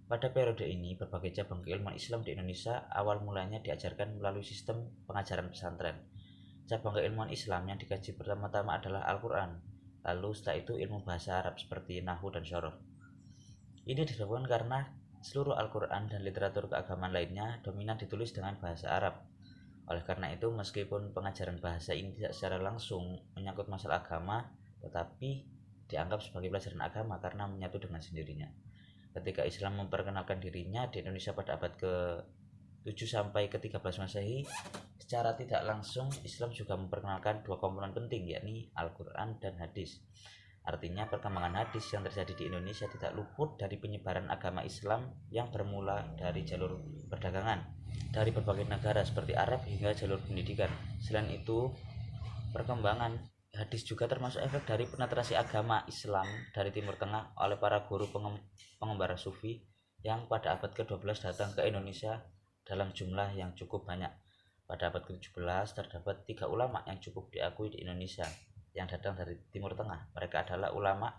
Pada periode ini, berbagai cabang keilmuan Islam di Indonesia awal mulanya diajarkan melalui sistem pengajaran pesantren. Cabang keilmuan Islam yang dikaji pertama-tama adalah Al-Quran, lalu setelah itu ilmu bahasa Arab seperti Nahwu dan Syarah. Ini disebabkan karena seluruh Al-Quran dan literatur keagamaan lainnya dominan ditulis dengan bahasa Arab. Oleh karena itu, meskipun pengajaran bahasa ini tidak secara langsung menyangkut masalah agama, tetapi dianggap sebagai pelajaran agama karena menyatu dengan sendirinya. Ketika Islam memperkenalkan dirinya di Indonesia pada abad ke-7 sampai ke-13 Masehi, secara tidak langsung Islam juga memperkenalkan dua komponen penting, yakni Al-Quran dan hadis. Artinya perkembangan hadis yang terjadi di Indonesia tidak luput dari penyebaran agama Islam yang bermula dari jalur perdagangan dari berbagai negara seperti Arab hingga jalur pendidikan. Selain itu, perkembangan hadis juga termasuk efek dari penetrasi agama Islam dari Timur Tengah oleh para guru pengembara sufi yang pada abad ke-12 datang ke Indonesia dalam jumlah yang cukup banyak. Pada abad ke-17 terdapat 3 ulama yang cukup diakui di Indonesia yang datang dari Timur Tengah. Mereka adalah ulama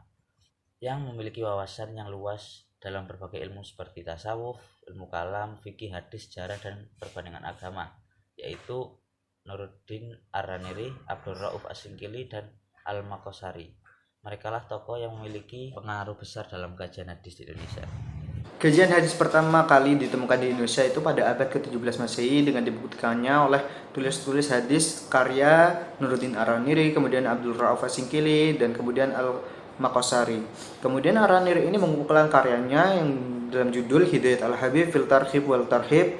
yang memiliki wawasan yang luas dalam berbagai ilmu seperti tasawuf, ilmu kalam, fikih, hadis, sejarah, dan perbandingan agama, yaitu Nuruddin Ar-Raniri, Abdul Rauf Asingkili, dan Al-Makosari. Mereka lah tokoh yang memiliki pengaruh besar dalam kajian hadis di Indonesia. Kajian hadis pertama kali ditemukan di Indonesia itu pada abad ke-17 Masehi dengan dibuktikannya oleh tulis-tulis hadis karya Nuruddin Ar-Raniri, kemudian Abdul Rauf Asingkili, dan kemudian Al-Makosari. Kemudian Ar-Raniri ini mengumpulkan karyanya yang dalam judul Hidayat Al-Habib fil Tarhib wal Tarhib.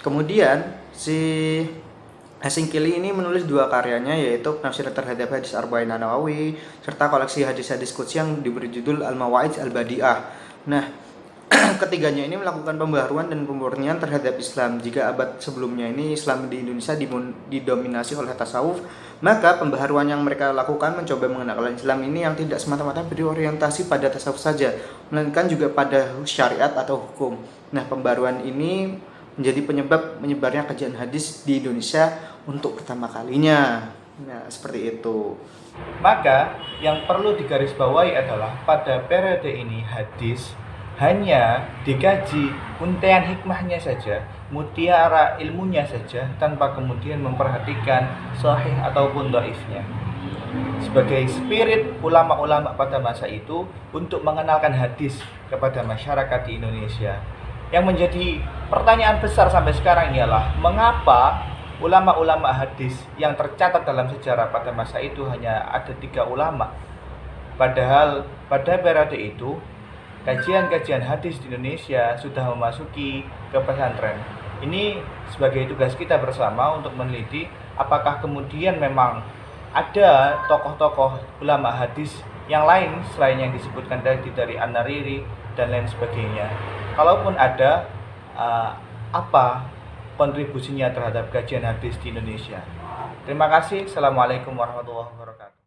Kemudian si Asingkili ini menulis dua karyanya, yaitu penafsiran terhadap hadis Arba'in An-Nawawi serta koleksi hadis-hadis qudsi yang diberi judul Al-Mawa'id Al-Badi'ah. Nah, ketiganya ini melakukan pembaharuan dan pemurnian terhadap Islam. Jika abad sebelumnya ini Islam di Indonesia didominasi oleh tasawuf, maka pembaharuan yang mereka lakukan mencoba mengenalkan Islam ini yang tidak semata-mata berorientasi pada tasawuf saja, melainkan juga pada syariat atau hukum. Nah, pembaharuan ini menjadi penyebab menyebarnya kajian hadis di Indonesia untuk pertama kalinya. Nah, seperti itu. Maka yang perlu digarisbawahi adalah pada periode ini hadis hanya dikaji untaian hikmahnya saja, mutiara ilmunya saja, tanpa kemudian memperhatikan sahih ataupun dhaifnya. Sebagai spirit ulama-ulama pada masa itu untuk mengenalkan hadis kepada masyarakat di Indonesia, yang menjadi pertanyaan besar sampai sekarang ialah mengapa ulama-ulama hadis yang tercatat dalam sejarah pada masa itu hanya ada 3 ulama, padahal pada periode itu kajian-kajian hadis di Indonesia sudah memasuki ke pesantren. Ini sebagai tugas kita bersama untuk meneliti apakah kemudian memang ada tokoh-tokoh ulama hadis yang lain selain yang disebutkan tadi dari An-Nariri dan lain sebagainya. Kalaupun ada, apa kontribusinya terhadap kajian hadis di Indonesia. Terima kasih. Assalamualaikum warahmatullahi wabarakatuh.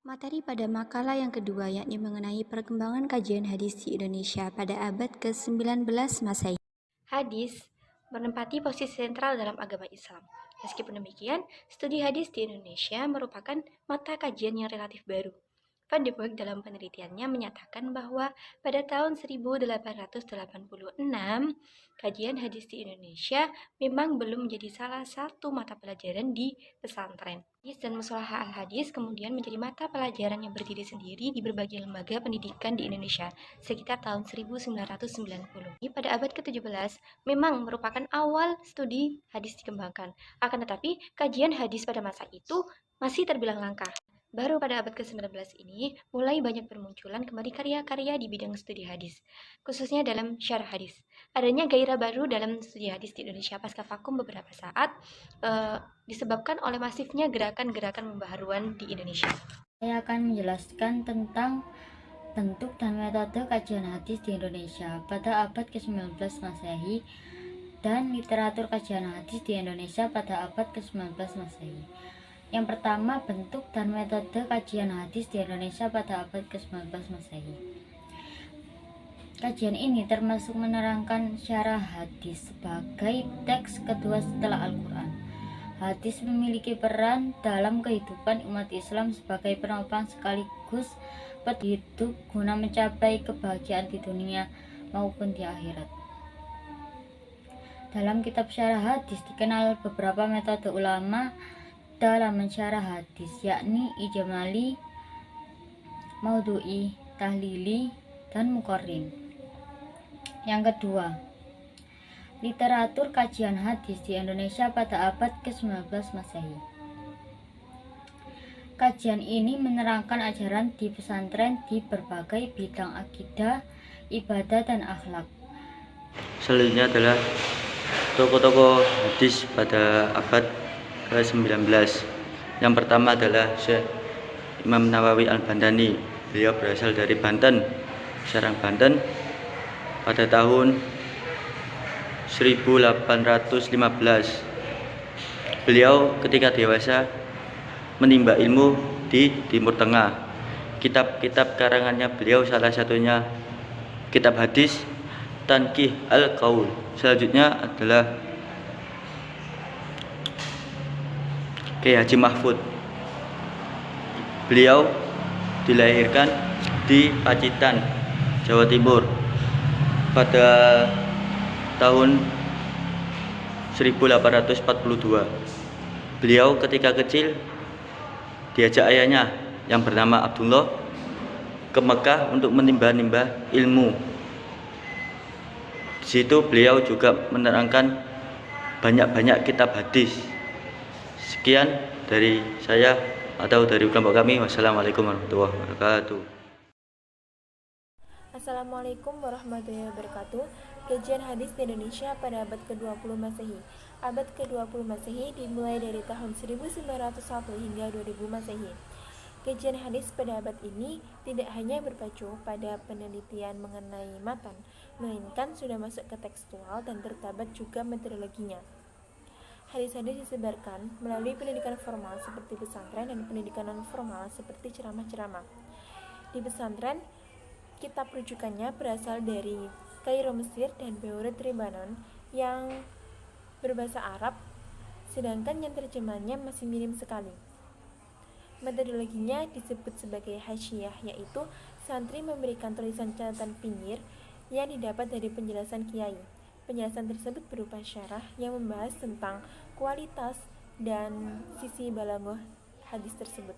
Materi pada makalah yang kedua yakni mengenai perkembangan kajian hadis di Indonesia pada abad ke-19 Masehi. Hadis menempati posisi sentral dalam agama Islam. Meskipun demikian, studi hadis di Indonesia merupakan mata kajian yang relatif baru. Van de Burg dalam penelitiannya menyatakan bahwa pada tahun 1886, kajian hadis di Indonesia memang belum menjadi salah satu mata pelajaran di pesantren. Hadis dan mustalah al-hadis kemudian menjadi mata pelajaran yang berdiri sendiri di berbagai lembaga pendidikan di Indonesia sekitar tahun 1990. Pada abad ke-17 memang merupakan awal studi hadis dikembangkan. Akan tetapi, kajian hadis pada masa itu masih terbilang langka. Baru pada abad ke-19 ini mulai banyak bermunculan kembali karya-karya di bidang studi hadis, khususnya dalam syarah hadis. Adanya gairah baru dalam studi hadis di Indonesia pasca vakum beberapa saat disebabkan oleh masifnya gerakan-gerakan pembaharuan di Indonesia. Saya akan menjelaskan tentang bentuk dan metode kajian hadis di Indonesia pada abad ke-19 Masehi dan literatur kajian hadis di Indonesia pada abad ke-19 Masehi. Yang pertama, bentuk dan metode kajian hadis di Indonesia pada abad ke-19 Masehi. Kajian ini termasuk menerangkan syarah hadis sebagai teks kedua setelah Al-Quran. Hadis memiliki peran dalam kehidupan umat Islam sebagai penopang sekaligus petunjuk guna mencapai kebahagiaan di dunia maupun di akhirat. Dalam kitab syarah hadis dikenal beberapa metode ulama dalam mensyarah hadis, yakni ijmali, maudhu'i, tahlili, dan muqarrin. Yang kedua, literatur kajian hadis di Indonesia pada abad ke-19 Masehi. Kajian ini menerangkan ajaran di pesantren di berbagai bidang akidah, ibadah, dan akhlak. Selanjutnya adalah tokoh-tokoh hadis pada abad ke-19. Yang pertama adalah Syekh Imam Nawawi Al-Bandani. Beliau berasal dari Banten, Serang, Banten. Pada tahun 1815, beliau ketika dewasa menimba ilmu di Timur Tengah. Kitab-kitab karangannya beliau salah satunya kitab hadis Tanqih Al-Qaul. Selanjutnya adalah Kiai Haji Mahfud. Beliau dilahirkan di Pacitan, Jawa Timur pada tahun 1842. Beliau ketika kecil diajak ayahnya yang bernama Abdullah ke Mekah untuk menimba-nimba ilmu. Di situ beliau juga menerangkan banyak-banyak kitab hadis. Sekian dari saya atau dari kelompok kami. Wassalamualaikum warahmatullahi wabarakatuh. Assalamualaikum warahmatullahi wabarakatuh. Kajian hadis di Indonesia pada abad ke-20 Masehi. Abad ke-20 Masehi dimulai dari tahun 1901 hingga 2000 Masehi. Kajian hadis pada abad ini tidak hanya berpacu pada penelitian mengenai matan, melainkan sudah masuk ke tekstual dan terdapat juga metodologinya. Hadis-hadis disebarkan melalui pendidikan formal seperti pesantren dan pendidikan non-formal seperti ceramah-ceramah. Di pesantren, kitab rujukannya berasal dari Kairo, Mesir, dan Beirut, Lebanon yang berbahasa Arab, sedangkan yang terjemahannya masih minim sekali. Metodologinya disebut sebagai hasyiyah, yaitu santri memberikan tulisan catatan pinggir yang didapat dari penjelasan kiai. Penjelasan tersebut berupa syarah yang membahas tentang kualitas dan sisi balaghah hadis tersebut.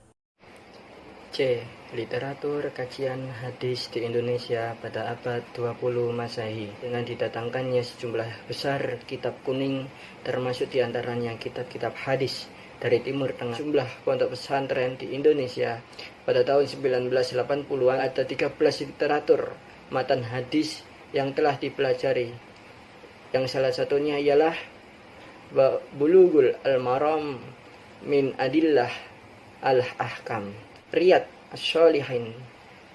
C. Literatur kajian hadis di Indonesia pada abad 20 Masehi dengan didatangkannya sejumlah besar kitab kuning, termasuk diantaranya kitab-kitab hadis dari Timur Tengah. Jumlah pondok pesantren di Indonesia pada tahun 1980-an ada 13 literatur matan hadis yang telah dipelajari, yang salah satunya ialah Bulughul Maram min Adillah al-Ahkam, Riyad As-Shalihin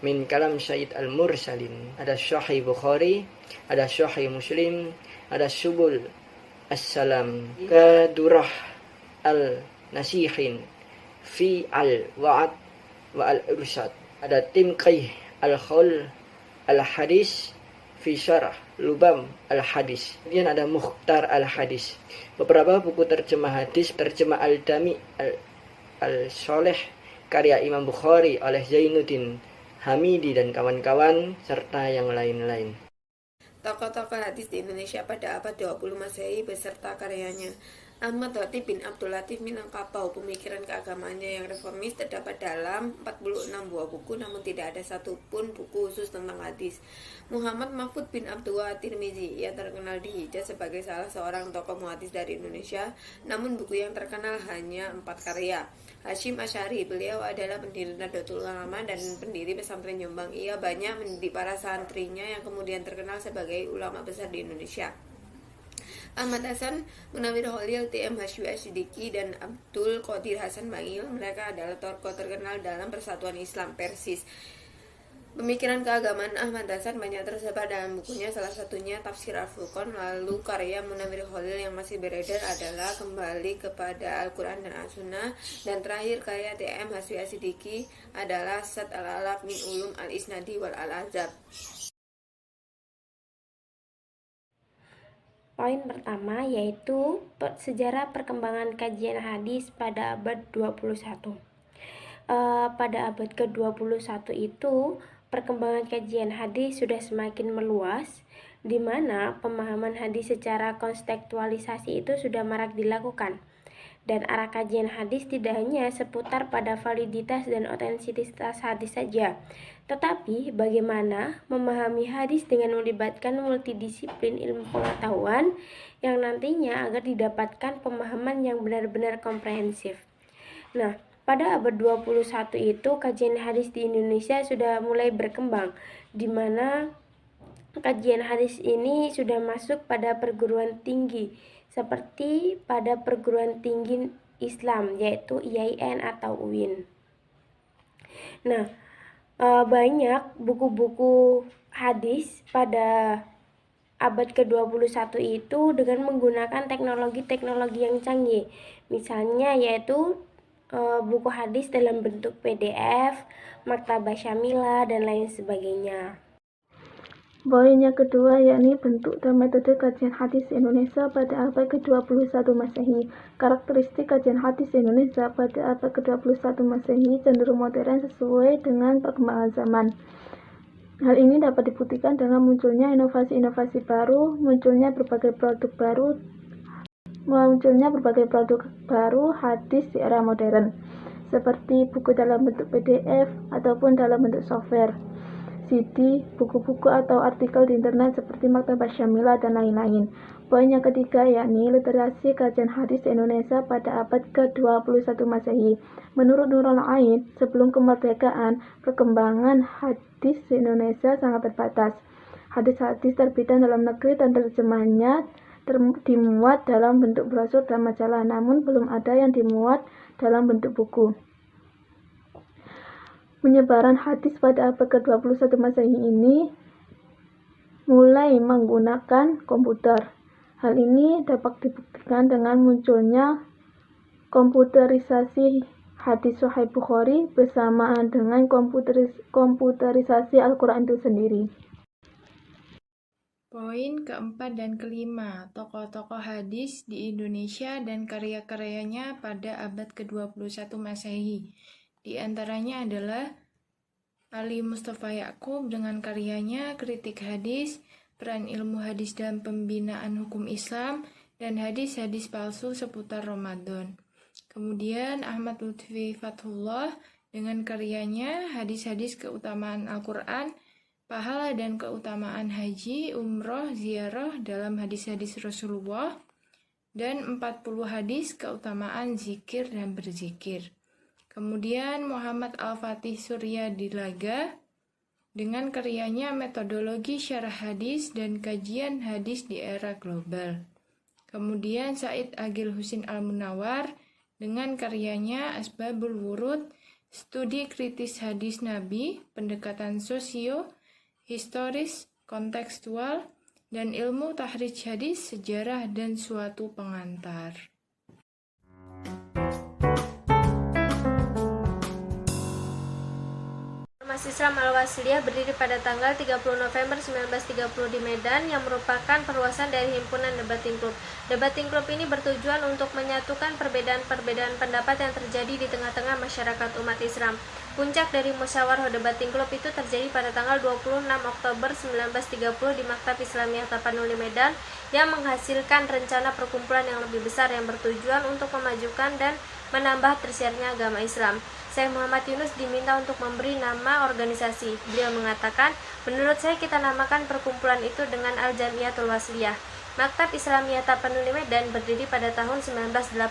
min Kalam Sayyid Al-Mursalin, ada Sahih Bukhari, ada Sahih Muslim, ada Subul As-Salam, Kadurah Al-Nasihin fi Al-Wa'ad wa Al-Irsad, ada Timqih Al-Khul Al-Hadis fi Syarah Lubam Al-Hadis. Kemudian ada Mukhtar Al-Hadis. Beberapa buku terjemah hadis, terjemah Al-Dami Al-Soleh karya Imam Bukhari oleh Zainuddin Hamidi dan kawan-kawan, serta yang lain-lain. Tokoh-tokoh hadis di Indonesia pada abad 20 Masehi beserta karyanya. Ahmad Khatib bin Abdul Latif Minangkabau, pemikiran keagamaannya yang reformis terdapat dalam 46 buah buku, namun tidak ada satupun buku khusus tentang hadis. Muhammad Mahfud bin Abdul Tirmizi, ia terkenal di Hijaz sebagai salah seorang tokoh muhadis dari Indonesia, namun buku yang terkenal hanya 4 karya. Hashim Asy'ari, beliau adalah pendiri Nahdlatul Ulama dan pendiri pesantren Jombang. Ia banyak mendidik para santrinya yang kemudian terkenal sebagai ulama besar di Indonesia. Ahmad Hasan Munawir Khalil, TM Hasywi Asyidiki, dan Abdul Qadir Hasan Bangil, mereka adalah tokoh terkenal dalam Persatuan Islam Persis. Pemikiran keagamaan Ahmad Hasan banyak tersebar dalam bukunya, salah satunya Tafsir Al-Furqan. Lalu karya Munawir Khalil yang masih beredar adalah Kembali kepada Al-Quran dan As-Sunnah, dan terakhir karya TM Hasywi Asyidiki adalah Sat Al-Alaf min Ulum Al-Isnadi wal Al-Azab. Poin pertama yaitu sejarah perkembangan kajian hadis pada abad 21. Pada abad ke-21 itu perkembangan kajian hadis sudah semakin meluas, di mana pemahaman hadis secara kontekstualisasi itu sudah marak dilakukan. Dan arah kajian hadis tidak hanya seputar pada validitas dan otentisitas hadis saja, tetapi bagaimana memahami hadis dengan melibatkan multidisiplin ilmu pengetahuan yang nantinya agar didapatkan pemahaman yang benar-benar komprehensif. Nah, pada abad 21 itu kajian hadis di Indonesia sudah mulai berkembang, di mana kajian hadis ini sudah masuk pada perguruan tinggi, seperti pada perguruan tinggi Islam, yaitu IAIN atau UIN. Nah, banyak buku-buku hadis pada abad ke-21 itu dengan menggunakan teknologi-teknologi yang canggih. Misalnya yaitu buku hadis dalam bentuk PDF, Maktabah Syamilah, dan lain sebagainya. Poin yang kedua yakni bentuk dan metode kajian hadis Indonesia pada abad ke-21 Masehi. Karakteristik kajian hadis Indonesia pada abad ke-21 Masehi cenderung modern sesuai dengan perkembangan zaman. Hal ini dapat dibuktikan dengan munculnya inovasi-inovasi baru, munculnya berbagai produk baru hadis di era modern, seperti buku dalam bentuk PDF ataupun dalam bentuk software, CD, buku-buku atau artikel di internet seperti Maktabah Syamilah dan lain-lain. Poin yang ketiga yakni literasi kajian hadis di Indonesia pada abad ke-21 Masehi. Menurut Nurul Ain, sebelum kemerdekaan, perkembangan hadis di Indonesia sangat terbatas. Hadis-hadis terbitan dalam negeri dan terjemahnya dimuat dalam bentuk brosur dan majalah, namun belum ada yang dimuat dalam bentuk buku. Penyebaran hadis pada abad ke-21 Masehi ini mulai menggunakan komputer. Hal ini dapat dibuktikan dengan munculnya komputerisasi hadis Sahih Bukhari bersamaan dengan komputerisasi Al-Quran itu sendiri. Poin keempat dan kelima, tokoh-tokoh hadis di Indonesia dan karya-karyanya pada abad ke-21 Masehi. Di antaranya adalah Ali Mustafa Ya'qub dengan karyanya Kritik Hadis, Peran Ilmu Hadis dalam Pembinaan Hukum Islam, dan hadis-hadis palsu seputar Ramadan. Kemudian Ahmad Lutfi Fathullah dengan karyanya Hadis-hadis Keutamaan Al-Quran, Pahala dan Keutamaan Haji, Umroh, Ziarah dalam Hadis-hadis Rasulullah, dan 40 hadis Keutamaan Zikir dan Berzikir. Kemudian Muhammad Al-Fatih Surya Dilaga dengan karyanya Metodologi Syarah Hadis dan Kajian Hadis di Era Global. Kemudian Said Agil Husin Al-Munawar dengan karyanya Asbabul Wurud, Studi Kritis Hadis Nabi, Pendekatan Sosio, Historis, Kontekstual, dan Ilmu Tahrij Hadis, Sejarah, dan Suatu Pengantar. Ormas Islam Al-Wasliyah berdiri pada tanggal 30 November 1930 di Medan yang merupakan perluasan dari Himpunan Debating Club. Debating Club ini bertujuan untuk menyatukan perbedaan-perbedaan pendapat yang terjadi di tengah-tengah masyarakat umat Islam. Puncak dari musyawarah Debating Club itu terjadi pada tanggal 26 Oktober 1930 di Maktab Islamiyah Tapanuli Medan yang menghasilkan rencana perkumpulan yang lebih besar yang bertujuan untuk memajukan dan menambah tersiarnya agama Islam. Syekh Muhammad Yunus diminta untuk memberi nama organisasi. Beliau mengatakan, menurut saya kita namakan perkumpulan itu dengan Al-Jamiatul Wasliyah. Maktab Islamiyah Tapanuli Medan berdiri pada tahun 1918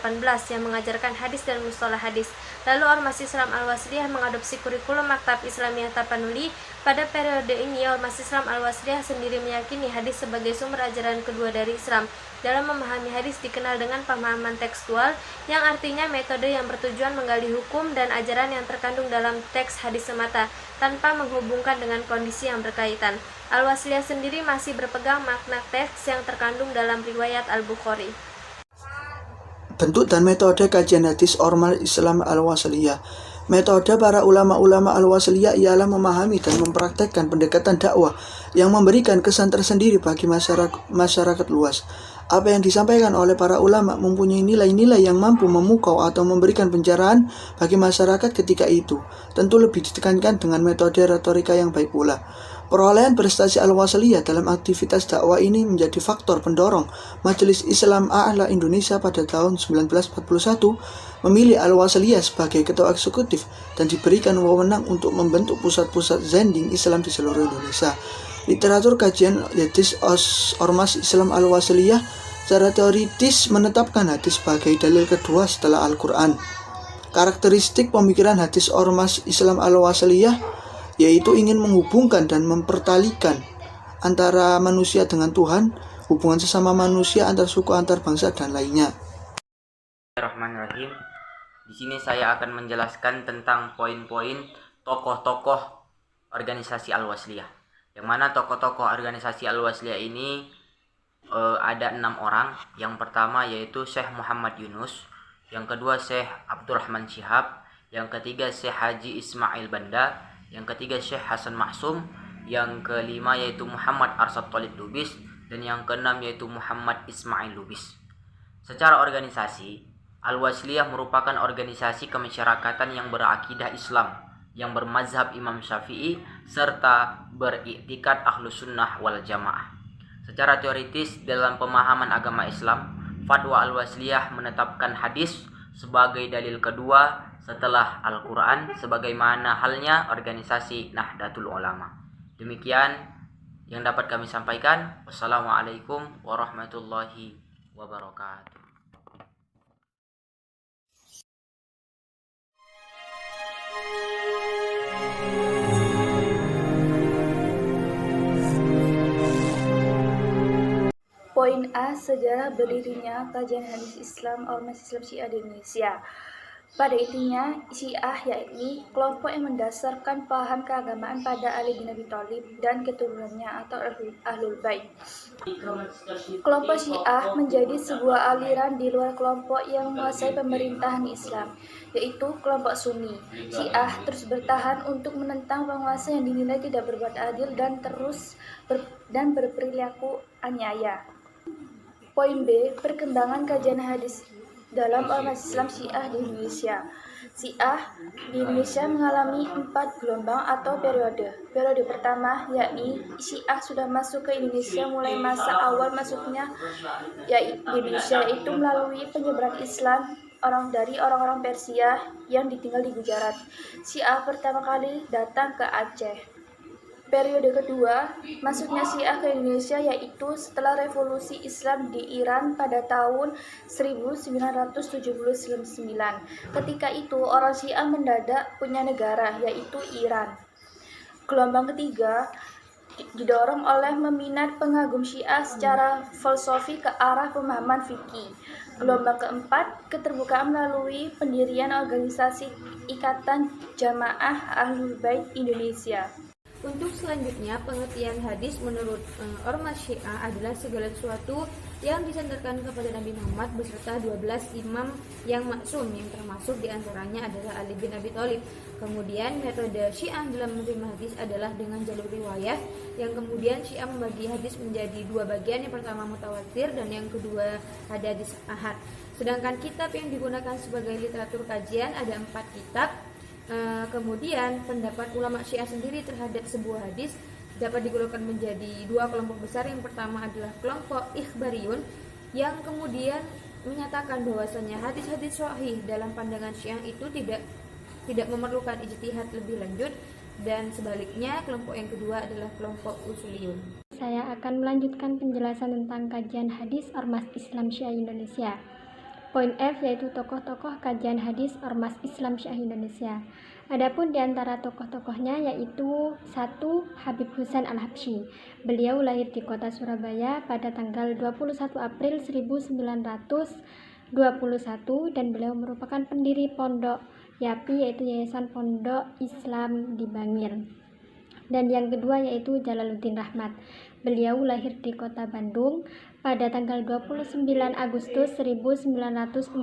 yang mengajarkan hadis dan mustalah hadis. Lalu Ormas Islam Al-Wasliyah mengadopsi kurikulum Maktab Islamiyah Tapanuli. Pada periode ini, Ormas Islam Al-Wasliyah sendiri meyakini hadis sebagai sumber ajaran kedua dari Islam. Dalam memahami hadis dikenal dengan pemahaman tekstual, yang artinya metode yang bertujuan menggali hukum dan ajaran yang terkandung dalam teks hadis semata, tanpa menghubungkan dengan kondisi yang berkaitan. Al-Wasliyah sendiri masih berpegang makna teks yang terkandung dalam riwayat Al-Bukhari. Bentuk dan metode kajian hadis Ormas Islam Al-Wasliyah. Metode para ulama-ulama Al-Wasliyah ialah memahami dan mempraktekkan pendekatan dakwah yang memberikan kesan tersendiri bagi masyarakat luas. Apa yang disampaikan oleh para ulama mempunyai nilai-nilai yang mampu memukau atau memberikan pencerahan bagi masyarakat ketika itu. Tentu lebih ditekankan dengan metode retorika yang baik pula. Perolehan prestasi Al-Wasliyah dalam aktivitas dakwah ini menjadi faktor pendorong Majelis Islam A'la Indonesia pada tahun 1941 memilih Al-Wasliyah sebagai ketua eksekutif dan diberikan wewenang untuk membentuk pusat-pusat zending Islam di seluruh Indonesia. Literatur kajian hadis Ormas Islam Al-Wasliyah secara teoritis menetapkan hadis sebagai dalil kedua setelah Al-Quran. Karakteristik pemikiran hadis Ormas Islam Al-Wasliyah yaitu ingin menghubungkan dan mempertalikan antara manusia dengan Tuhan, hubungan sesama manusia, antar suku, antar bangsa, dan lainnya. Bismillahirrahmanirrahim. Di sini saya akan menjelaskan tentang poin-poin tokoh-tokoh organisasi Al-Wasliyah. Yang mana tokoh-tokoh organisasi Al-Wasliyah ini ada 6 orang. Yang pertama yaitu Syekh Muhammad Yunus, yang kedua Syekh Abdurrahman Syihab, yang ketiga Syekh Haji Ismail Banda, yang ketiga Syekh Hasan Maksum, yang kelima yaitu Muhammad Arsyad Thalib Lubis, dan yang keenam yaitu Muhammad Ismail Lubis. Secara organisasi, Al-Wasliyah merupakan organisasi kemasyarakatan yang berakidah Islam, yang bermazhab Imam Syafi'i, serta beriktikad Ahlus Sunnah wal Jamaah. Secara teoritis, dalam pemahaman agama Islam, fatwa Al-Wasliyah menetapkan hadis sebagai dalil kedua setelah Al-Quran, sebagaimana halnya organisasi Nahdlatul Ulama. Demikian yang dapat kami sampaikan. Wassalamualaikum warahmatullahi wabarakatuh. Poin A. Sejarah berdirinya kajian hadis Islam Ormas Islam Syiah di Indonesia. Pada intinya, Syiah yakni kelompok yang mendasarkan paham keagamaan pada Ali bin Abi Thalib dan keturunannya atau Ahlul Bait. Kelompok Syiah menjadi sebuah aliran di luar kelompok yang menguasai pemerintahan Islam, yaitu kelompok Sunni. Syiah terus bertahan untuk menentang penguasa yang dinilai tidak berbuat adil dan berperilaku aniaya. Poin B. Perkembangan kajian hadis dalam Ormas Islam Syiah di Indonesia. Syiah di Indonesia mengalami 4 gelombang atau periode. Periode pertama yakni Syiah sudah masuk ke Indonesia mulai masa awal masuknya di Indonesia, yaitu melalui penyebaran Islam dari orang-orang Persia yang ditinggal di Gujarat. Syiah pertama kali datang ke Aceh. Periode kedua, masuknya Syiah ke Indonesia yaitu setelah revolusi Islam di Iran pada tahun 1979. Ketika itu, orang Syiah mendadak punya negara, yaitu Iran. Gelombang ketiga didorong oleh meminat pengagum Syiah secara filosofi ke arah pemahaman fikih. Gelombang keempat, keterbukaan melalui pendirian organisasi Ikatan Jamaah Ahlul Bait Indonesia. Untuk selanjutnya, pengertian hadis menurut Ormas Syiah adalah segala sesuatu yang disandarkan kepada Nabi Muhammad beserta 12 imam yang maksum, yang termasuk diantaranya adalah Ali bin Abi Thalib. Kemudian metode Syiah dalam menerima hadis adalah dengan jalur riwayat, yang kemudian Syiah membagi hadis menjadi 2 bagian, yang pertama mutawatir dan yang kedua hadis ahad. Sedangkan kitab yang digunakan sebagai literatur kajian ada 4 kitab. Kemudian pendapat ulama Syiah sendiri terhadap sebuah hadis dapat digolongkan menjadi 2 kelompok besar. Yang pertama adalah kelompok ikhbariyun, yang kemudian menyatakan bahwasanya hadis-hadis sahih dalam pandangan Syiah itu tidak memerlukan ijtihad lebih lanjut, dan sebaliknya kelompok yang kedua adalah kelompok usuliyun. Saya akan melanjutkan penjelasan tentang kajian hadis Ormas Islam Syiah Indonesia. Poin F yaitu tokoh-tokoh kajian hadis Ormas Islam Syiah Indonesia. Adapun di antara tokoh-tokohnya yaitu 1. Habib Husain Al-Habsyi. Beliau lahir di kota Surabaya pada tanggal 21 April 1921 dan beliau merupakan pendiri Pondok YAPI, yaitu Yayasan Pondok Islam di Bangil. Dan yang kedua yaitu Jalaluddin Rahmat. Beliau lahir di kota Bandung pada tanggal 29 Agustus 1949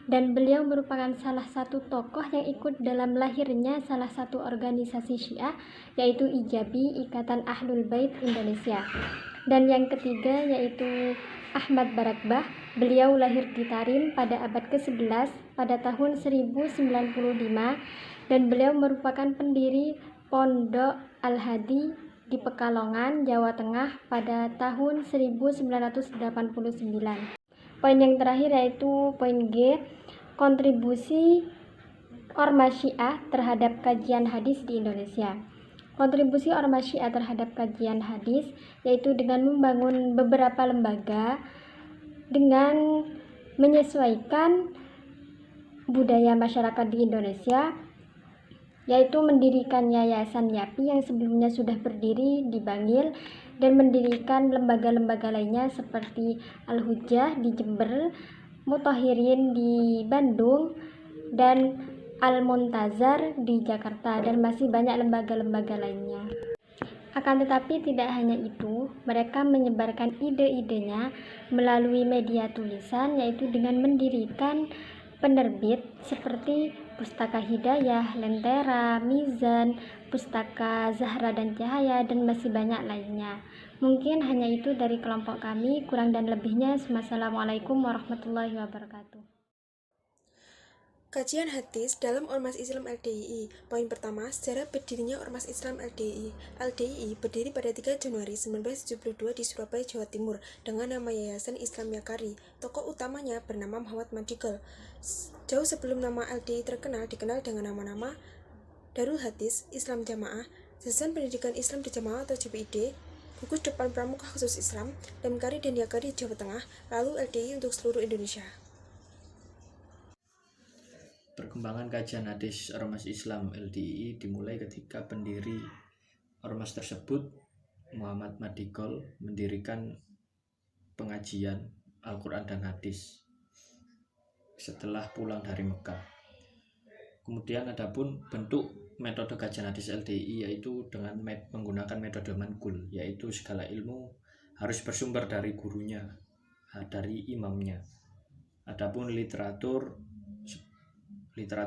dan beliau merupakan salah satu tokoh yang ikut dalam lahirnya salah satu organisasi Syiah, yaitu IJABI, Ikatan Ahlul Bait Indonesia. Dan yang ketiga yaitu Ahmad Barakbah. Beliau lahir di Tarim pada abad ke-11 pada tahun 1095 dan beliau merupakan pendiri Pondok Al-Hadi di Pekalongan, Jawa Tengah pada tahun 1989. Poin yang terakhir yaitu poin G, kontribusi Ormas Syiah terhadap kajian hadis di Indonesia. Kontribusi Ormas Syiah terhadap kajian hadis yaitu dengan membangun beberapa lembaga dengan menyesuaikan budaya masyarakat di Indonesia, yaitu mendirikan Yayasan YAPI yang sebelumnya sudah berdiri di Bangil dan mendirikan lembaga-lembaga lainnya seperti Al-Hujjah di Jember, Muthahirin di Bandung, dan Al-Muntazar di Jakarta, dan masih banyak lembaga-lembaga lainnya. Akan tetapi tidak hanya itu, mereka menyebarkan ide-idenya melalui media tulisan, yaitu dengan mendirikan penerbit seperti Pustaka Hidayah, Lentera, Mizan, Pustaka Zahra dan Cahaya, dan masih banyak lainnya. Mungkin hanya itu dari kelompok kami, kurang dan lebihnya. Wassalamualaikum warahmatullahi wabarakatuh. Kajian hadis dalam Ormas Islam LDII. Poin pertama, sejarah berdirinya Ormas Islam LDII. LDII berdiri pada 3 Januari 1972 di Surabaya, Jawa Timur dengan nama Yayasan Islam Yakari. Tokoh utamanya bernama Muhammad Madikal. Jauh sebelum nama LDII terkenal, dikenal dengan nama-nama Darul Hadis, Islam Jamaah, Yayasan Pendidikan Islam di Jamaah atau JPID, Gugus Depan Pramuka Khusus Islam, Damkari dan Yakari Jawa Tengah, lalu LDII untuk seluruh Indonesia. Perkembangan kajian hadis Ormas Islam LDII dimulai ketika pendiri ormas tersebut, Muhammad Madikal, mendirikan pengajian Al-Quran dan hadis setelah pulang dari Mekah. Kemudian adapun bentuk metode kajian hadis LDII yaitu dengan menggunakan metode mankul, yaitu segala ilmu harus bersumber dari gurunya, dari imamnya. Adapun literatur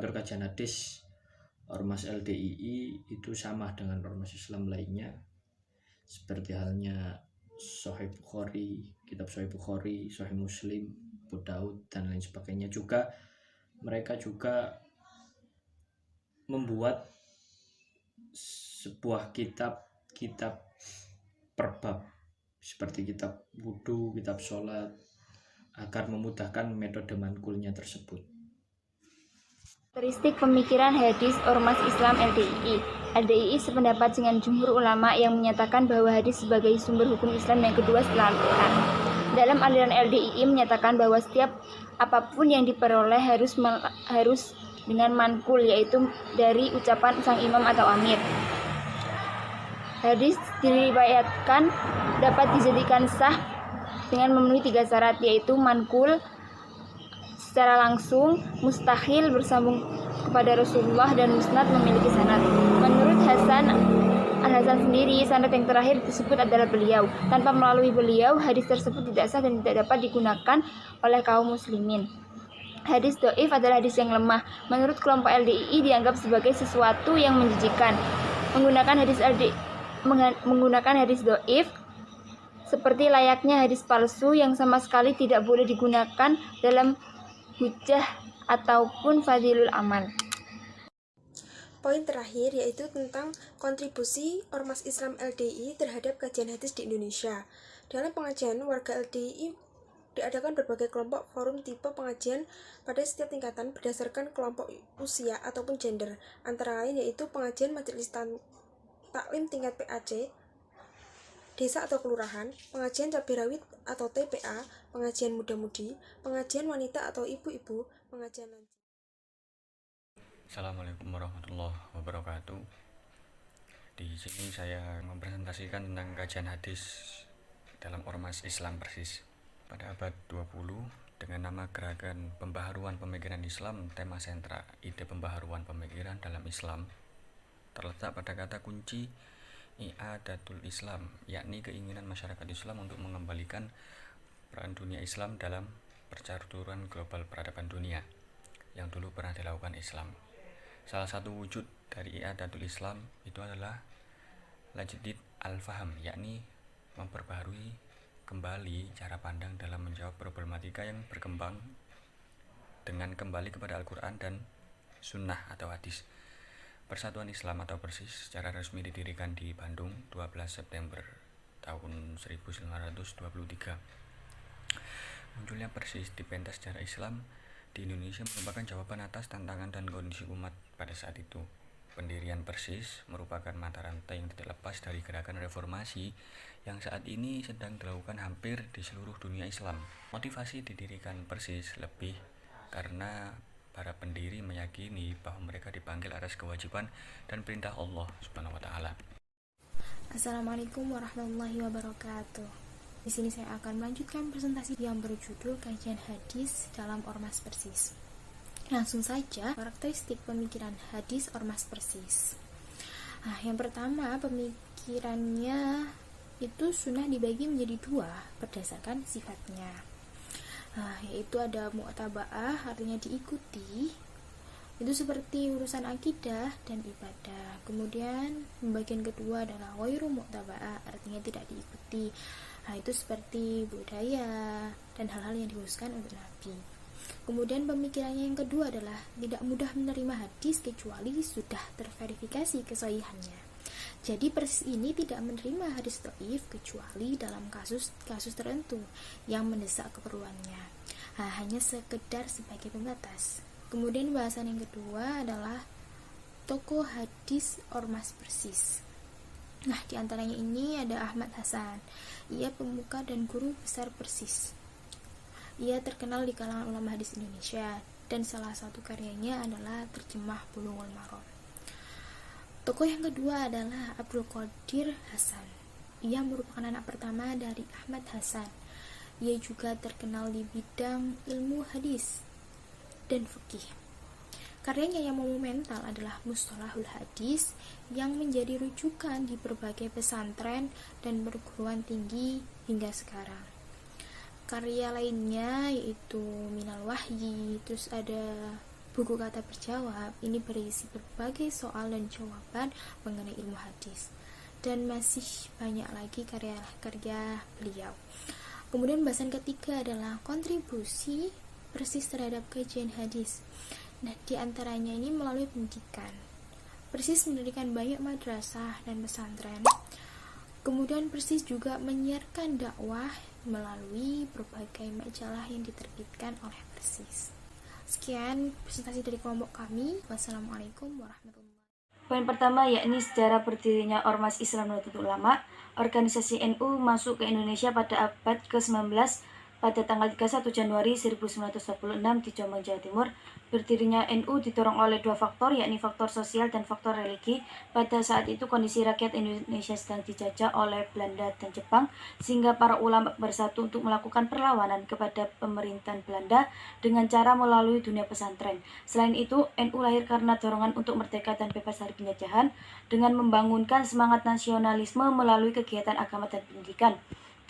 kajian hadis Ormas LDII itu sama dengan ormas Islam lainnya, seperti halnya Sahih Bukhari, kitab Sahih Bukhari, Sahih Muslim, Abu Daud, dan lain sebagainya. Juga mereka juga membuat sebuah kitab per bab, seperti kitab wudhu, kitab sholat, agar memudahkan metode mankulnya tersebut. Karakteristik pemikiran hadis Ormas Islam LDII. LDII sependapat dengan jumhur ulama yang menyatakan bahwa hadis sebagai sumber hukum Islam yang kedua setelah Al-Quran. Dalam aliran LDII menyatakan bahwa setiap apapun yang diperoleh harus dengan mankul, yaitu dari ucapan sang imam atau amir. Hadis diriwayatkan dapat dijadikan sah dengan memenuhi 3 syarat, yaitu mankul secara langsung, mustahil bersambung kepada Rasulullah, dan musnad memiliki sanad. Menurut Al-Hasan sendiri, sanad yang terakhir tersebut adalah beliau. Tanpa melalui beliau, hadis tersebut tidak sah dan tidak dapat digunakan oleh kaum muslimin. Hadis dhaif adalah hadis yang lemah. Menurut kelompok LDII dianggap sebagai sesuatu yang menjijikan. Menggunakan hadis dhaif seperti layaknya hadis palsu yang sama sekali tidak boleh digunakan dalam hujjah ataupun fadilul amal. Poin terakhir yaitu tentang kontribusi Ormas Islam LDII terhadap kajian hadis di Indonesia. Dalam pengajian warga LDII diadakan berbagai kelompok forum tipe pengajian pada setiap tingkatan berdasarkan kelompok usia ataupun gender, antara lain yaitu pengajian majelis taklim tingkat PAC, desa atau kelurahan, pengajian cabai rawit atau TPA, pengajian muda-mudi, pengajian wanita atau ibu-ibu, pengajian lanjut. Assalamualaikum warahmatullahi wabarakatuh. Di sini saya mempresentasikan tentang kajian hadis dalam Ormas Islam Persis pada abad 20 dengan nama Gerakan Pembaharuan Pemikiran Islam. Tema sentra ide pembaharuan pemikiran dalam Islam terletak pada kata kunci i'adatul Islam, yakni keinginan masyarakat Islam untuk mengembalikan peran dunia Islam dalam percaturan global peradaban dunia. yang dulu pernah dilakukan Islam. Salah satu wujud dari i'adatul Islam itu adalah tajdid al-faham, yakni memperbaharui kembali cara pandang dalam menjawab problematika yang berkembang dengan kembali kepada Al-Quran dan Sunnah atau hadis. Persatuan Islam atau PERSIS secara resmi didirikan di Bandung 12 September tahun 1923. Munculnya PERSIS di pentas sejarah Islam di Indonesia merupakan jawaban atas tantangan dan kondisi umat pada saat itu. Pendirian PERSIS merupakan mata rantai yang tidak lepas dari gerakan reformasi yang saat ini sedang dilakukan hampir di seluruh dunia Islam. Motivasi didirikan PERSIS lebih karena para pendiri meyakini bahwa mereka dipanggil atas kewajiban dan perintah Allah Subhanahu wa taala. Assalamualaikum warahmatullahi wabarakatuh. Di sini saya akan melanjutkan presentasi yang berjudul Kajian Hadis dalam Ormas PERSIS. Langsung saja, karakteristik pemikiran hadis Ormas PERSIS. Nah, yang pertama, pemikirannya itu sunnah dibagi menjadi dua berdasarkan sifatnya. Yaitu ada mu'taba'ah, artinya diikuti, itu seperti urusan akidah dan ibadah. Kemudian bagian kedua adalah ghairu mu'taba'ah, artinya tidak diikuti. Itu seperti budaya dan hal-hal yang dikhususkan untuk Nabi. Kemudian pemikirannya yang kedua adalah tidak mudah menerima hadis kecuali sudah terverifikasi kesahihannya. Jadi PERSIS ini tidak menerima hadis dhaif kecuali dalam kasus-kasus tertentu yang mendesak keperluannya. Hanya sekedar sebagai pembatas. Kemudian bahasan yang kedua adalah tokoh hadis Ormas PERSIS. Nah, di antaranya ini ada Ahmad Hasan. Ia pemuka dan guru besar PERSIS. Ia terkenal di kalangan ulama hadis Indonesia dan salah satu karyanya adalah terjemah Bulughul Maram. Tokoh yang kedua adalah Abdul Qadir Hasan. Ia merupakan anak pertama dari Ahmad Hasan. Ia juga terkenal di bidang ilmu hadis dan fikih. Karyanya yang monumental adalah Mustalahul Hadis yang menjadi rujukan di berbagai pesantren dan perguruan tinggi hingga sekarang. Karya lainnya yaitu Minal Wahyi, terus ada buku kata berjawab. Ini berisi berbagai soal dan jawaban mengenai ilmu hadis, dan masih banyak lagi karya-karya beliau. Kemudian bahasan ketiga adalah kontribusi PERSIS terhadap kajian hadis. Nah, di antaranya ini melalui pendidikan. PERSIS mendirikan banyak madrasah dan pesantren. Kemudian PERSIS juga menyiarkan dakwah melalui berbagai majalah yang diterbitkan oleh PERSIS. Sekian presentasi dari kelompok kami. Wassalamualaikum warahmatullahi wabarakatuh. Poin pertama yakni sejarah berdirinya Ormas Islam Nahdlatul Ulama. Organisasi NU masuk ke Indonesia pada abad ke-19 pada tanggal 31 Januari 1926 di Jombang, Jawa Timur. Berdirinya NU didorong oleh dua faktor, yakni faktor sosial dan faktor religi. Pada saat itu kondisi rakyat Indonesia sedang dijajah oleh Belanda dan Jepang, sehingga para ulama bersatu untuk melakukan perlawanan kepada pemerintahan Belanda dengan cara melalui dunia pesantren. Selain itu, NU lahir karena dorongan untuk merdeka dan bebas dari penjajahan dengan membangunkan semangat nasionalisme melalui kegiatan agama dan pendidikan.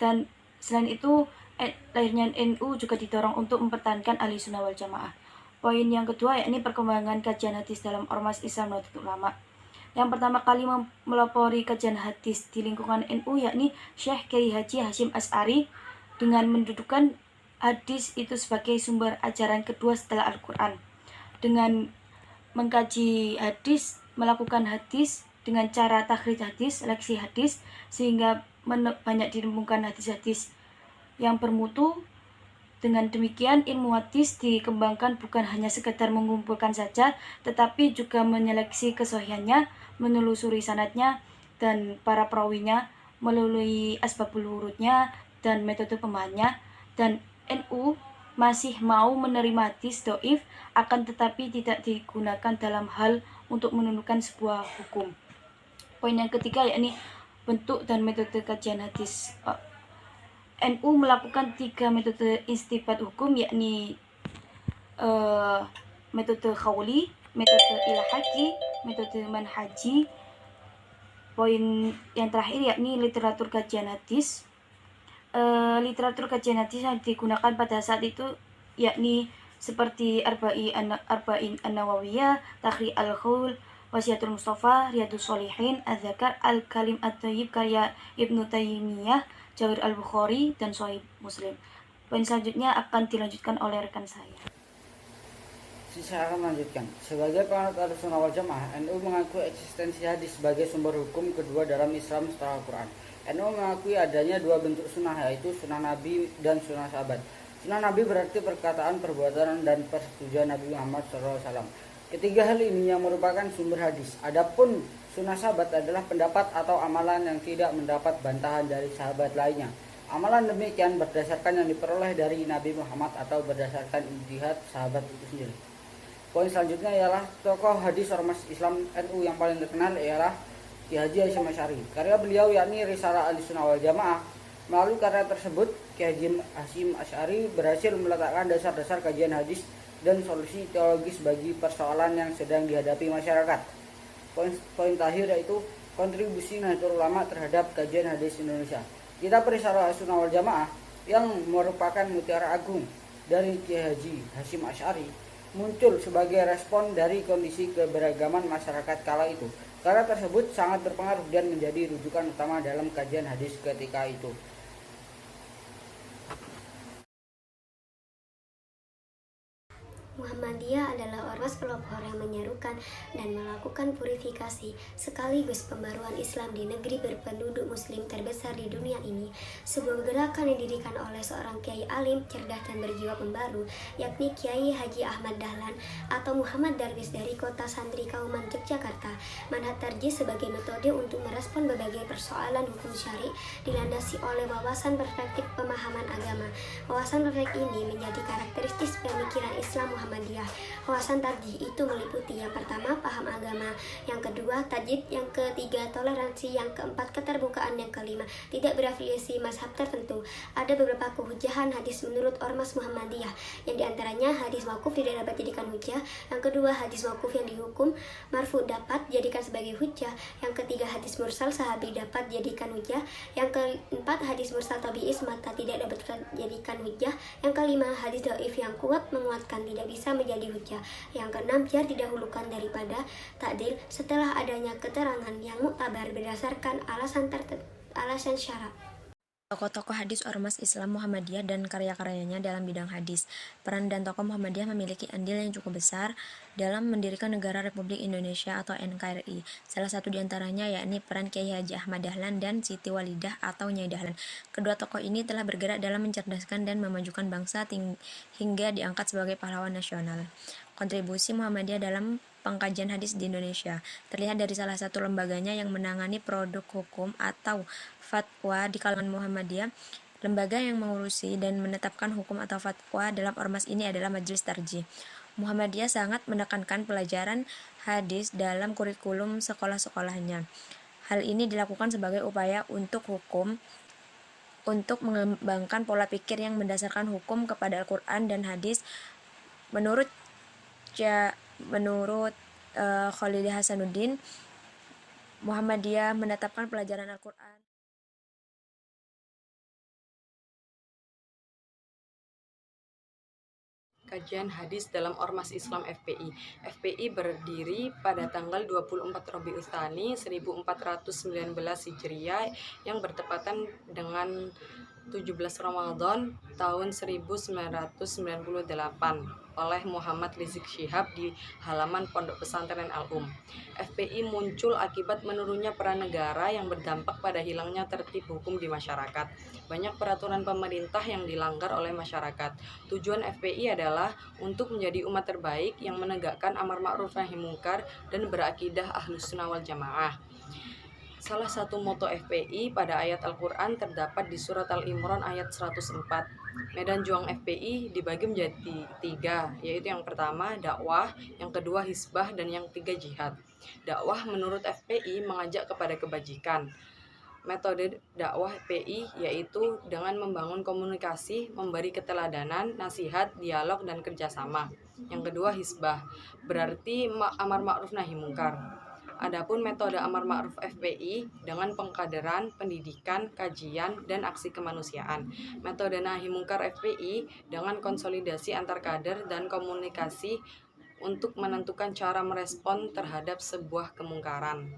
Dan selain itu, lahirnya NU juga didorong untuk mempertahankan ahli sunnah wal jamaah. Poin yang kedua yakni perkembangan kajian hadis dalam Ormas Islam Nahdlatul Ulama. Yang pertama kali melopori kajian hadis di lingkungan NU yakni Syekh Kiai Haji Hasyim Asy'ari dengan mendudukan hadis itu sebagai sumber ajaran kedua setelah Al-Quran. Dengan mengkaji hadis, melakukan hadis dengan cara takhrij hadis, leksi hadis, sehingga banyak ditemukan hadis-hadis yang bermutu. Dengan demikian, ilmu hadis dikembangkan bukan hanya sekedar mengumpulkan saja, tetapi juga menyeleksi kesahihannya, menelusuri sanadnya dan para perawinya melalui asbabul wurudnya dan metode pemahamannya. Dan NU masih mau menerima hadis dhaif, akan tetapi tidak digunakan dalam hal untuk menentukan sebuah hukum. Poin yang ketiga yakni bentuk dan metode kajian hadis. NU melakukan 3 metode istinbat hukum, yakni metode khawli, metode ilhaqi, metode manhaji. Poin yang terakhir yakni literatur kajian hadis. Literatur kajian hadis yang digunakan pada saat itu yakni seperti Arba'in An-Nawawiyah, Tahrir Al-Qaul, Wasiatul Mustafa, Riyadus Shalihin, Az-Zakar, Al-Kalim At-Thayyib karya Ibnu Taimiyah, Jawahir Al-Bukhari, dan Sahih Muslim. Poin selanjutnya akan dilanjutkan oleh rekan saya. Saya akan melanjutkan. Sebagai penganut Ahlussunnah wal Jamaah, NU mengakui eksistensi hadis sebagai sumber hukum kedua dalam Islam setelah Al-Quran. NU mengakui adanya dua bentuk sunnah, yaitu sunnah Nabi dan sunnah sahabat. Sunnah Nabi berarti perkataan, perbuatan, dan persetujuan Nabi Muhammad SAW. Ketiga hal ini yang merupakan sumber hadis. Adapun sunnah sahabat adalah pendapat atau amalan yang tidak mendapat bantahan dari sahabat lainnya. Amalan demikian berdasarkan yang diperoleh dari Nabi Muhammad atau berdasarkan ijtihad sahabat itu sendiri. Poin selanjutnya ialah tokoh hadis Ormas Islam NU yang paling terkenal ialah Ki Haji Hasyim Asy'ari. Karya beliau yakni Risalah Ahlussunnah wal Jamaah. Melalui karya tersebut, Ki Haji Hasyim Asy'ari berhasil meletakkan dasar-dasar kajian hadis dan solusi teologis bagi persoalan yang sedang dihadapi masyarakat. Poin terakhir yaitu kontribusi Nahdlatul Ulama terhadap kajian hadis Indonesia. Kitab Risalah Ahlussunnah wal Jamaah yang merupakan mutiara agung dari Ki Haji Hasyim Asy'ari muncul sebagai respon dari kondisi keberagaman masyarakat kala itu. Karya tersebut sangat berpengaruh dan menjadi rujukan utama dalam kajian hadis ketika itu. Muhammadiyah adalah ormas pelopor yang menyerukan dan melakukan purifikasi sekaligus pembaruan Islam di negeri berpenduduk muslim terbesar di dunia ini. Sebuah gerakan yang didirikan oleh seorang kiai alim, cerdas dan berjiwa pembaru, yakni Kiai Haji Ahmad Dahlan atau Muhammad Darwis dari kota Santri Kauman Yogyakarta. Manhaj Tarjih sebagai metode untuk merespon berbagai persoalan hukum syari dilandasi oleh wawasan perspektif pemahaman agama. Wawasan perspektif ini menjadi karakteristik pemikiran Islam Muhammadiyah. Wawasan tarjih itu meliputi yang pertama paham agama, yang kedua tajdid, yang ketiga toleransi, yang keempat keterbukaan, yang kelima tidak berafiliasi mazhab tertentu. Ada beberapa kehujahan hadis menurut Ormas Muhammadiyah, yang diantaranya hadis mauquf tidak dapat dijadikan hujah, yang kedua hadis mauquf yang dihukum marfu dapat dijadikan sebagai hujah, yang ketiga hadis mursal sahabi dapat dijadikan hujah, yang keempat hadis mursal tabi'i semata tidak dapat dijadikan hujah, yang kelima hadis dhaif yang kuat menguatkan tidak bisa menjadi hujah, yang keenam biar didahulukan daripada takdil setelah adanya keterangan yang muktabar berdasarkan alasan syarak. Tokoh-tokoh hadis Ormas Islam Muhammadiyah dan karya-karyanya dalam bidang hadis. Peran dan tokoh Muhammadiyah memiliki andil yang cukup besar dalam mendirikan negara Republik Indonesia atau NKRI. Salah satu diantaranya yakni peran Kiai Haji Ahmad Dahlan dan Siti Walidah atau Nyai Dahlan. Kedua tokoh ini telah bergerak dalam mencerdaskan dan memajukan bangsa hingga diangkat sebagai pahlawan nasional. Kontribusi Muhammadiyah dalam pengkajian hadis di Indonesia terlihat dari salah satu lembaganya yang menangani produk hukum atau fatwa di kalangan Muhammadiyah. Lembaga yang mengurusi dan menetapkan hukum atau fatwa dalam ormas ini adalah Majelis Tarjih. Muhammadiyah sangat menekankan pelajaran hadis dalam kurikulum sekolah-sekolahnya. Hal ini dilakukan sebagai upaya untuk mengembangkan pola pikir yang mendasarkan hukum kepada Al-Quran dan hadis. Menurut Khalil Hasanuddin, Muhammadiyah menetapkan pelajaran Al-Quran. Kajian hadis dalam Ormas Islam FPI. FPI berdiri pada tanggal 24 Rabiul Tsani 1419 Hijriah yang bertepatan dengan 17 Ramadan tahun 1998 oleh Muhammad Rizik Syihab di halaman Pondok Pesantren Al-Um. FPI muncul akibat menurunnya peran negara yang berdampak pada hilangnya tertib hukum di masyarakat. Banyak peraturan pemerintah yang dilanggar oleh masyarakat. Tujuan FPI adalah untuk menjadi umat terbaik yang menegakkan amar ma'ruf nahi munkar dan berakidah Ahlussunnah wal Jamaah. Salah satu moto FPI pada ayat Al-Quran terdapat di surat Al-Imran ayat 104. Medan juang FPI dibagi menjadi 3, yaitu yang pertama dakwah, yang kedua hisbah, dan yang ketiga jihad. Dakwah menurut FPI mengajak kepada kebajikan. Metode dakwah FPI yaitu dengan membangun komunikasi, memberi keteladanan, nasihat, dialog, dan kerjasama. Yang kedua hisbah, berarti amar ma'ruf nahi munkar. Adapun metode Amar Ma'ruf FPI dengan pengkaderan, pendidikan, kajian, dan aksi kemanusiaan. Metode Nahi Mungkar FPI dengan konsolidasi antar kader dan komunikasi untuk menentukan cara merespon terhadap sebuah kemungkaran.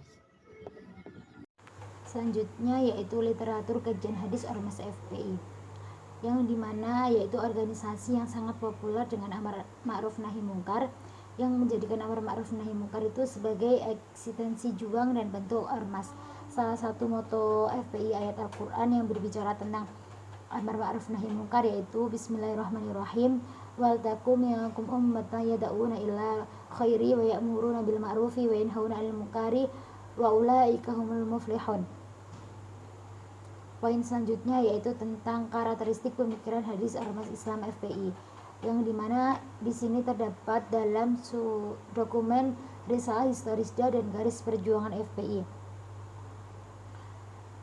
Selanjutnya yaitu literatur kajian hadis Ormas FPI, yang dimana yaitu organisasi yang sangat populer dengan Amar Ma'ruf Nahi Mungkar, yang menjadikan Amar Ma'ruf Nahi Mungkar itu sebagai eksistensi juang dan bentuk ormas. Salah satu moto FPI ayat Al-Quran yang berbicara tentang Amar Ma'ruf Nahi Mungkar yaitu Bismillahirrahmanirrahim, wal takum minkum ummatan yad'una ila khairi wa ya'muruna bil ma'rufi wa yanhauna 'anil munkari wa ulaika humul muflihun. Poin selanjutnya yaitu tentang karakteristik pemikiran hadis Ormas Islam FPI, yang dimana di sini terdapat dalam dokumen Risalah Historisda dan Garis Perjuangan FPI.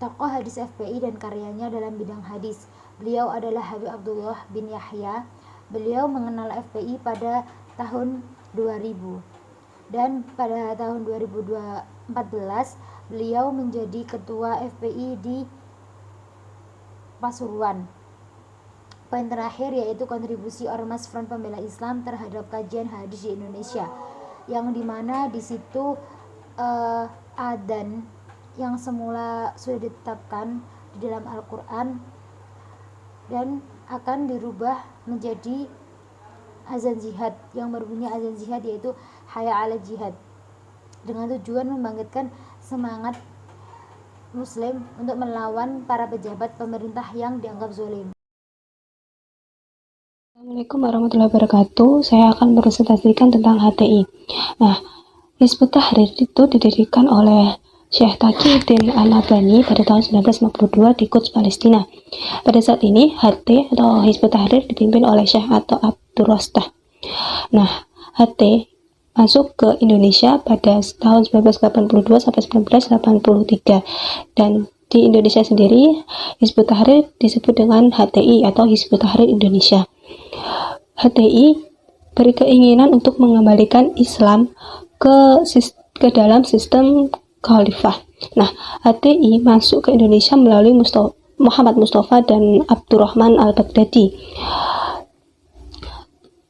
Tokoh hadis FPI dan karyanya dalam bidang hadis. Beliau adalah Habib Abdullah bin Yahya. Beliau mengenal FPI pada tahun 2000 dan pada tahun 2014 beliau menjadi ketua FPI di Pasuruan. Poin terakhir yaitu kontribusi Ormas Front Pembela Islam terhadap kajian hadis di Indonesia, yang dimana di situ adzan yang semula sudah ditetapkan di dalam Al-Quran dan akan dirubah menjadi azan jihad, yang berbunyi azan jihad yaitu Hayya 'ala jihad, dengan tujuan membangkitkan semangat muslim untuk melawan para pejabat pemerintah yang dianggap zalim. Assalamualaikum warahmatullahi wabarakatuh. Saya akan presentasikan tentang HTI. Nah, Hizbut Tahrir itu didirikan oleh Syekh Taqiyuddin An-Nabhani pada tahun 1952 di Quds, Palestina. Pada saat ini, HT atau Hizbut Tahrir dipimpin oleh Syekh Atta Abdur Rostah. Nah, HT masuk ke Indonesia pada tahun 1982 sampai 1983, dan di Indonesia sendiri Hizbut Tahrir disebut dengan HTI atau Hizbut Tahrir Indonesia. HTI berkeinginan untuk mengembalikan Islam ke dalam sistem khalifah. Nah, HTI masuk ke Indonesia melalui Muhammad Mustafa dan Abdurrahman Al-Baghdadi.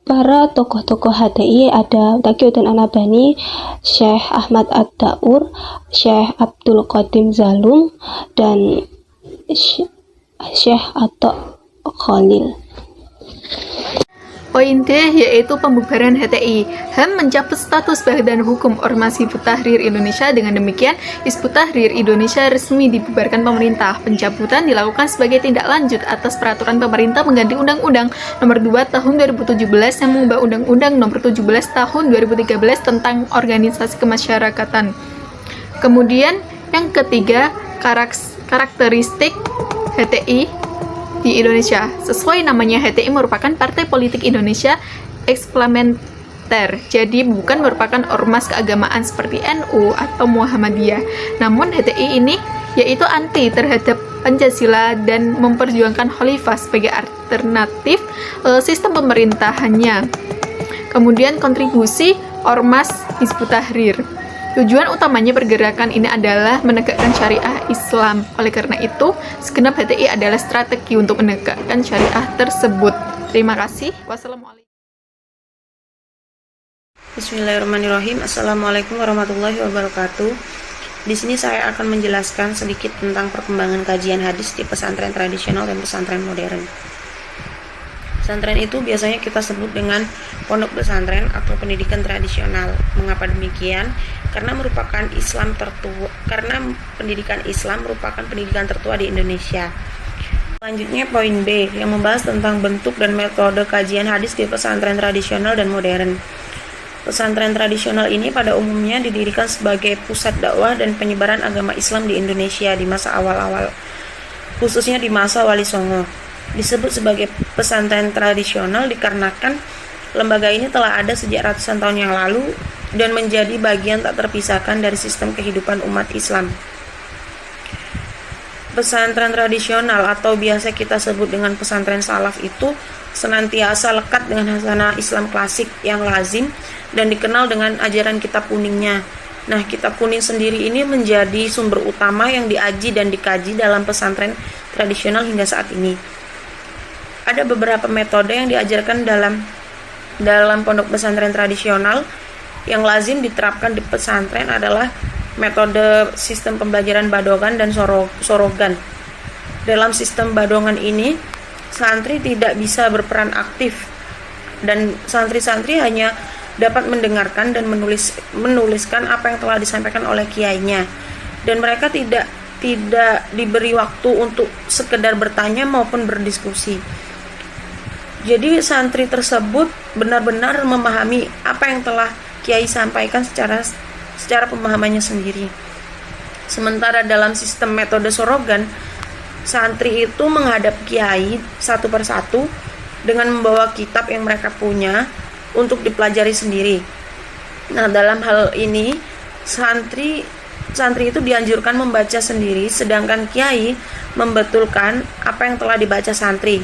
Para tokoh-tokoh HTI ada Taqiyuddin An-Nabhani, Syekh Ahmad Ad-Daur, Syekh Abdul Qadim Zalum, dan Syekh Atta Khalil. Poin D yaitu pembubaran HTI. HAM mencabut status Badan Hukum Ormas Hizbut Tahrir Indonesia. Dengan demikian, Hizbut Tahrir Indonesia resmi dibubarkan pemerintah. Pencabutan dilakukan sebagai tindak lanjut atas peraturan pemerintah mengganti Undang-Undang Nomor 2 Tahun 2017 yang mengubah Undang-Undang Nomor 17 Tahun 2013 tentang organisasi kemasyarakatan. Kemudian yang ketiga, karakteristik HTI di Indonesia. Sesuai namanya, HTI merupakan Partai Politik Indonesia Eksperimental. Jadi bukan merupakan ormas keagamaan seperti NU atau Muhammadiyah. Namun HTI ini yaitu anti terhadap Pancasila dan memperjuangkan khalifah sebagai alternatif sistem pemerintahannya. Kemudian kontribusi Ormas Hizbut Tahrir. Tujuan utamanya pergerakan ini adalah menegakkan syariah Islam. Oleh karena itu, segenap HTI adalah strategi untuk menegakkan syariah tersebut. Terima kasih. Wassalamualaikum. Bismillahirrahmanirrahim. Assalamualaikum warahmatullahi wabarakatuh. Di sini saya akan menjelaskan sedikit tentang perkembangan kajian hadis di pesantren tradisional dan pesantren modern. Pesantren itu biasanya kita sebut dengan pondok pesantren atau pendidikan tradisional. Mengapa demikian? Karena pendidikan Islam merupakan pendidikan tertua di Indonesia. Selanjutnya poin B yang membahas tentang bentuk dan metode kajian hadis di pesantren tradisional dan modern. Pesantren tradisional ini pada umumnya didirikan sebagai pusat dakwah dan penyebaran agama Islam di Indonesia di masa awal-awal, khususnya di masa Wali Songo. Disebut sebagai pesantren tradisional dikarenakan lembaga ini telah ada sejak ratusan tahun yang lalu dan menjadi bagian tak terpisahkan dari sistem kehidupan umat Islam. Pesantren tradisional atau biasa kita sebut dengan pesantren salaf itu senantiasa lekat dengan hasanah Islam klasik yang lazim dan dikenal dengan ajaran kitab kuningnya. Nah, kitab kuning sendiri ini menjadi sumber utama yang diaji dan dikaji dalam pesantren tradisional hingga saat ini. Ada beberapa metode yang diajarkan dalam pondok pesantren tradisional yang lazim diterapkan di pesantren adalah metode sistem pembelajaran badongan dan sorogan. Dalam sistem badongan ini, santri tidak bisa berperan aktif dan santri-santri hanya dapat mendengarkan dan menuliskan apa yang telah disampaikan oleh kiainya, dan mereka tidak diberi waktu untuk sekedar bertanya maupun berdiskusi. Jadi santri tersebut benar-benar memahami apa yang telah kiai sampaikan secara pemahamannya sendiri. Sementara dalam sistem metode sorogan, santri itu menghadap kiai satu persatu dengan membawa kitab yang mereka punya untuk dipelajari sendiri. Nah, dalam hal ini santri itu dianjurkan membaca sendiri, sedangkan kiai membetulkan apa yang telah dibaca santri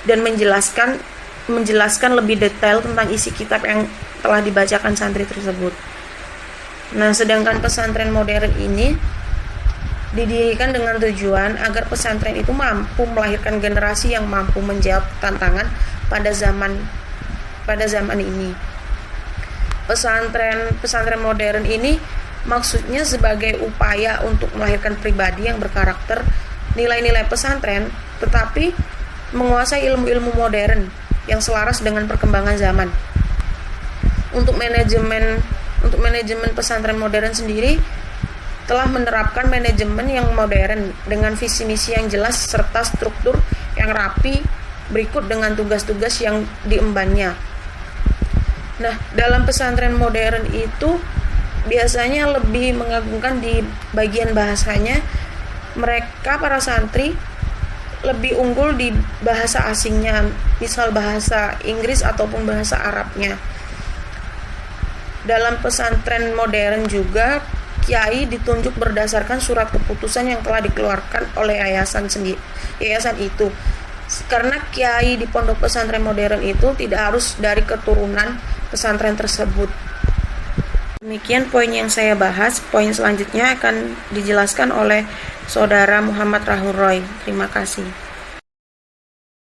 dan menjelaskan lebih detail tentang isi kitab yang telah dibacakan santri tersebut. Nah, sedangkan pesantren modern ini didirikan dengan tujuan agar pesantren itu mampu melahirkan generasi yang mampu menjawab tantangan pada zaman ini. Pesantren modern ini maksudnya sebagai upaya untuk melahirkan pribadi yang berkarakter nilai-nilai pesantren, tetapi menguasai ilmu-ilmu modern yang selaras dengan perkembangan zaman. Untuk manajemen pesantren modern sendiri telah menerapkan manajemen yang modern dengan visi misi yang jelas serta struktur yang rapi berikut dengan tugas-tugas yang diembannya. Nah, dalam pesantren modern itu biasanya lebih mengagungkan di bagian bahasanya. Mereka para santri lebih unggul di bahasa asingnya, misal bahasa Inggris ataupun bahasa Arabnya. Dalam pesantren modern juga kiai ditunjuk berdasarkan surat keputusan yang telah dikeluarkan oleh yayasan itu. Karena kiai di pondok pesantren modern itu tidak harus dari keturunan pesantren tersebut. Demikian poin yang saya bahas. Poin selanjutnya akan dijelaskan oleh Saudara Muhammad Rahul Roy. Terima kasih.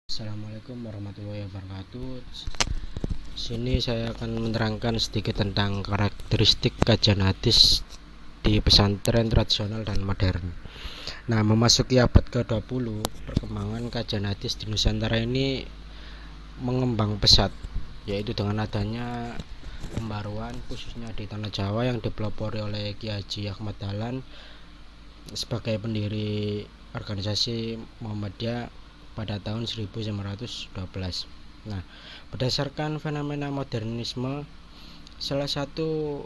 Assalamualaikum warahmatullahi wabarakatuh. Sini saya akan menerangkan sedikit tentang karakteristik kajian hadis di pesantren tradisional dan modern. Nah, memasuki abad ke-20, perkembangan kajian hadis di Nusantara ini mengembang pesat, yaitu dengan adanya pembaruan khususnya di Tanah Jawa yang dipelopori oleh Ki Haji Ahmad Dahlan sebagai pendiri organisasi Muhammadiyah pada tahun 1912. Nah, berdasarkan fenomena modernisme, salah satu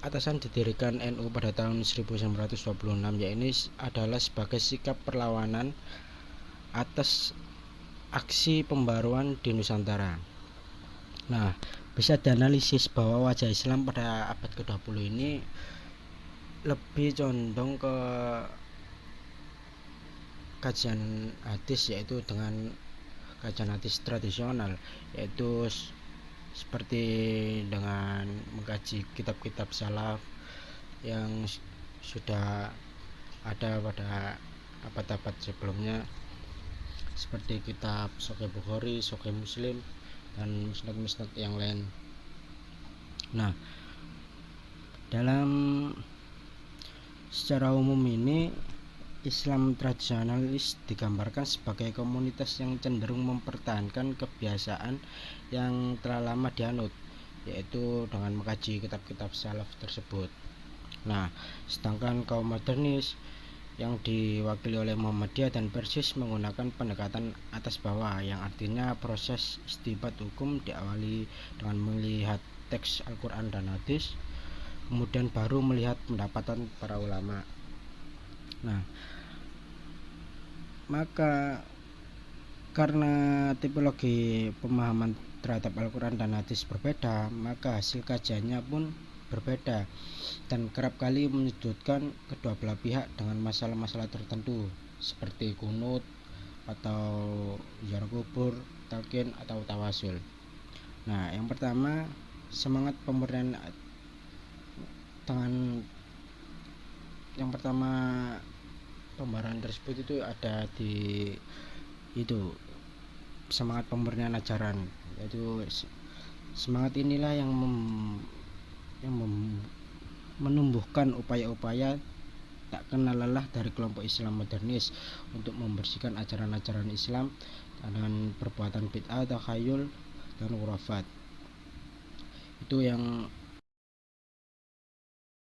atasan didirikan NU pada tahun 1926, yaitu adalah sebagai sikap perlawanan atas aksi pembaruan di Nusantara. Nah, bisa dianalisis bahwa wajah Islam pada abad ke-20 ini lebih condong ke kajian hadis, yaitu dengan kajian hadis tradisional, yaitu seperti dengan mengkaji kitab-kitab salaf yang sudah ada pada abad-abad sebelumnya, seperti kitab Sahih Bukhari, Sahih Muslim, dan musnad-musnad yang lain. Nah, dalam secara umum ini Islam tradisionalis digambarkan sebagai komunitas yang cenderung mempertahankan kebiasaan yang telah lama dianut, yaitu dengan mengkaji kitab-kitab salaf tersebut. Nah, sedangkan kaum modernis yang diwakili oleh Muhammadiyah dan Persis menggunakan pendekatan atas bawah, yang artinya proses istinbat hukum diawali dengan melihat teks Al-Quran dan hadis, kemudian baru melihat pendapatan para ulama. Nah, maka karena tipologi pemahaman terhadap Al-Quran dan hadis berbeda, maka hasil kajiannya pun berbeda dan kerap kali menyudutkan kedua belah pihak dengan masalah-masalah tertentu seperti kunut atau ziarah kubur, talqin atau tawasul. Nah, yang pertama, semangat pemurnian dengan yang pertama pembaharan tersebut itu ada di itu semangat pemurnian ajaran, yaitu semangat inilah yang menumbuhkan upaya-upaya tak kenal lelah dari kelompok Islam modernis untuk membersihkan ajaran-ajaran Islam dengan perbuatan bid'ah, takhayul, dan khurafat. Itu yang